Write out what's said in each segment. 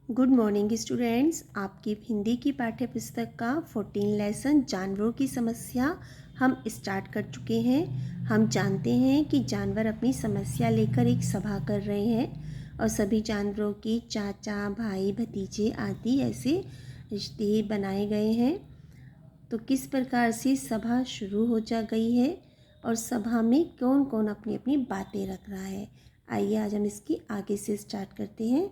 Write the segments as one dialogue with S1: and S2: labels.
S1: Good morning students. आपकी हिंदी की पाठ्य पुस्तक का 14 लेसन जानवरों की समस्या हम स्टार्ट कर चुके हैं। हम जानते हैं कि जानवर अपनी समस्या लेकर एक सभा कर रहे हैं और सभी जानवरों की चाचा, भाई, भतीजे आदि ऐसे रिश्ते बनाए गए हैं। तो किस प्रकार से सभा शुरू हो जा गई है और सभा में कौन कौन अपनी अपनी बातें रख रहा है, आइए आज हम इसकी आगे से स्टार्ट करते हैं।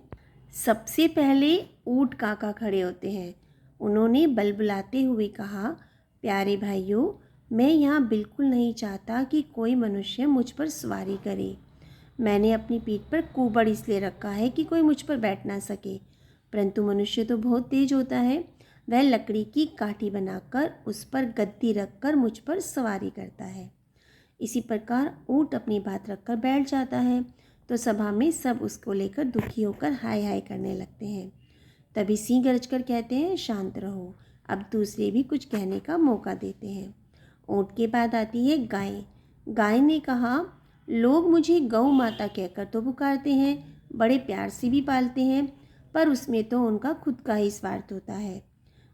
S1: सबसे पहले ऊंट काका खड़े होते हैं। उन्होंने बलबुलाते हुए कहा, प्यारे भाइयों, मैं यहाँ बिल्कुल नहीं चाहता कि कोई मनुष्य मुझ पर सवारी करे। मैंने अपनी पीठ पर कुबड़ इसलिए रखा है कि कोई मुझ पर बैठ ना सके, परंतु मनुष्य तो बहुत तेज होता है। वह लकड़ी की काठी बनाकर उस पर गद्दी रखकर मुझ पर सवारी करता है। इसी प्रकार ऊँट अपनी बात रखकर बैठ जाता है तो सभा में सब उसको लेकर दुखी होकर हाय हाय करने लगते हैं। तभी सिंह गरज कर कहते हैं, शांत रहो, अब दूसरे भी कुछ कहने का मौका देते हैं। ऊँट के बाद आती है गाय। गाय ने कहा, लोग मुझे गौ माता कहकर तो पुकारते हैं, बड़े प्यार से भी पालते हैं, पर उसमें तो उनका खुद का ही स्वार्थ होता है।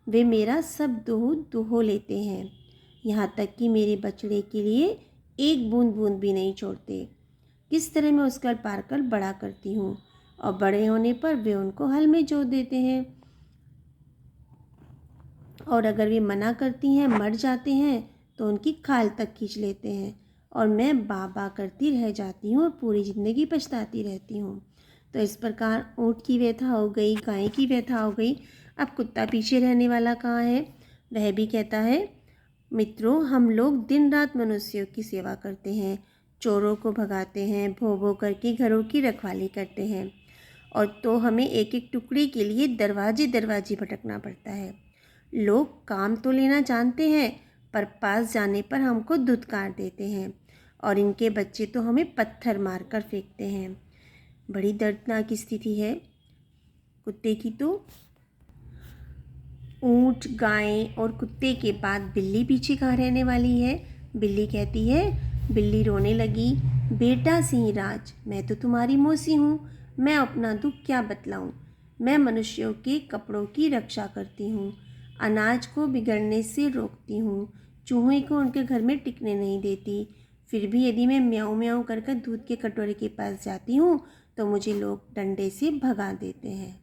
S1: वे मेरा सब दूध दुहो लेते हैं, यहाँ तक कि मेरे बछड़े के लिए एक बूंद बूंद भी नहीं छोड़ते। किस तरह मैं उसका पार कर बड़ा करती हूँ और बड़े होने पर वे उनको हल में जोत देते हैं, और अगर वे मना करती हैं, मर जाते हैं तो उनकी खाल तक खींच लेते हैं और मैं बा करती रह जाती हूँ और पूरी ज़िंदगी पछताती रहती हूँ। तो इस प्रकार ऊँट की व्यथा हो गई, गाय की व्यथा हो गई। अब कुत्ता पीछे रहने वाला कहाँ है? वह भी कहता है, मित्रों, हम लोग दिन रात मनुष्यों की सेवा करते हैं, चोरों को भगाते हैं, भो भो करके घरों की रखवाली करते हैं, और तो हमें एक एक टुकड़े के लिए दरवाजे दरवाजे भटकना पड़ता है। लोग काम तो लेना जानते हैं, पर पास जाने पर हमको धुतकार देते हैं और इनके बच्चे तो हमें पत्थर मार कर फेंकते हैं। बड़ी दर्दनाक स्थिति है कुत्ते की। तो ऊँट, गाय और कुत्ते के बाद बिल्ली पीछे कहाँ रहने वाली है? बिल्ली कहती है, बिल्ली रोने लगी, बेटा सिंह राज, मैं तो तुम्हारी मौसी हूँ, मैं अपना दुख क्या बतलाऊँ। मैं मनुष्यों के कपड़ों की रक्षा करती हूँ, अनाज को बिगड़ने से रोकती हूँ, चूहे को उनके घर में टिकने नहीं देती। फिर भी यदि मैं म्याऊं म्याऊं कर कर दूध के कटोरे के पास जाती हूँ तो मुझे लोग डंडे से भगा देते हैं।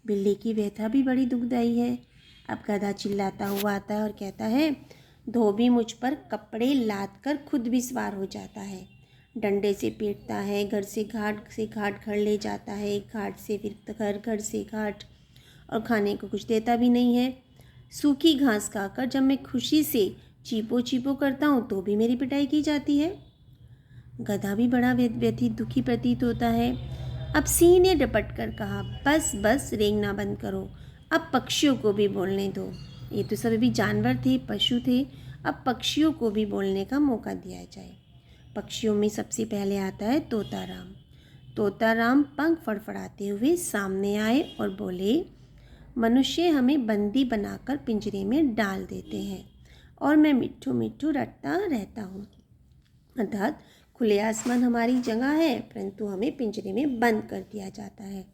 S1: बिल्ली की व्यथा भी बड़ी दुखदाई है। अब गधा चिल्लाता हुआ आता है और कहता है, धोबी मुझ पर कपड़े लाद कर खुद भी सवार हो जाता है, डंडे से पीटता है, घर से घाट घर ले जाता है, घाट से फिर घर, घर से घाट, और खाने को कुछ देता भी नहीं है। सूखी घास खाकर जब मैं खुशी से चीपो चीपो करता हूँ तो भी मेरी पिटाई की जाती है। गधा भी बड़ा व्यथित दुखी प्रतीत होता है। अब सिंह ने डपट कर कहा, बस बस, रेंगना बंद करो, अब पक्षियों को भी बोलने दो। ये तो सब भी जानवर थे, पशु थे, अब पक्षियों को भी बोलने का मौका दिया जाए। पक्षियों में सबसे पहले आता है तोताराम। तोताराम पंख फड़फड़ाते हुए सामने आए और बोले, मनुष्य हमें बंदी बनाकर पिंजरे में डाल देते हैं और मैं मिट्ठू मिट्ठू रटता रहता हूँ, अर्थात खुले आसमान हमारी जगह है, परंतु हमें पिंजरे में बंद कर दिया जाता है।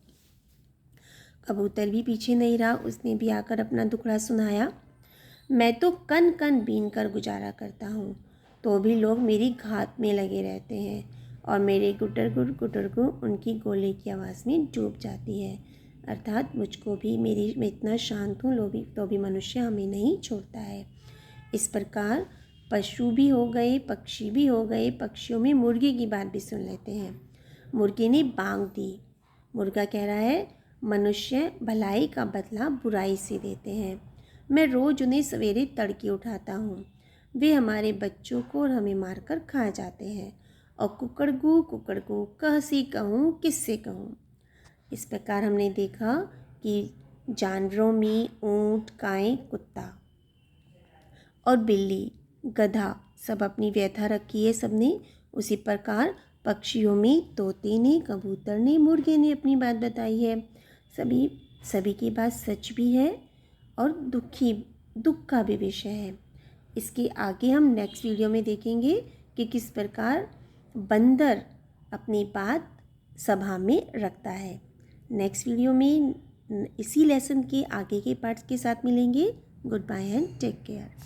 S1: कबूतर भी पीछे नहीं रहा, उसने भी आकर अपना दुखड़ा सुनाया, मैं तो कन कन बीन कर गुजारा करता हूँ, तो भी लोग मेरी घात में लगे रहते हैं और मेरे गुटर को उनकी गोले की आवाज़ में डूब जाती है। अर्थात मुझको भी, मैं इतना शांत हूँ, तो भी मनुष्य हमें नहीं छोड़ता है। इस प्रकार पशु भी हो गए, पक्षी भी हो गए। पक्षियों में मुर्गे की बात भी सुन लेते हैं। मुर्गे ने बांग दी। मुर्गा कह रहा है, मनुष्य भलाई का बदला बुराई से देते हैं, मैं रोज़ उन्हें सवेरे तड़के उठाता हूँ, वे हमारे बच्चों को और हमें मारकर खा जाते हैं, और कुकड़गू कह से कहूँ, किससे कहूँ। इस प्रकार हमने देखा कि जानवरों में ऊँट, गाय, कुत्ता और बिल्ली, गधा सब अपनी व्यथा रखी है सबने। उसी प्रकार पक्षियों में तोते ने, कबूतर ने, मुर्गे ने अपनी बात बताई है। सभी की बात सच भी है और दुख का भी विषय है। इसके आगे हम नेक्स्ट वीडियो में देखेंगे कि किस प्रकार बंदर अपनी बात सभा में रखता है। नेक्स्ट वीडियो में इसी लेसन के आगे के पार्ट्स के साथ मिलेंगे। Good bye and take care.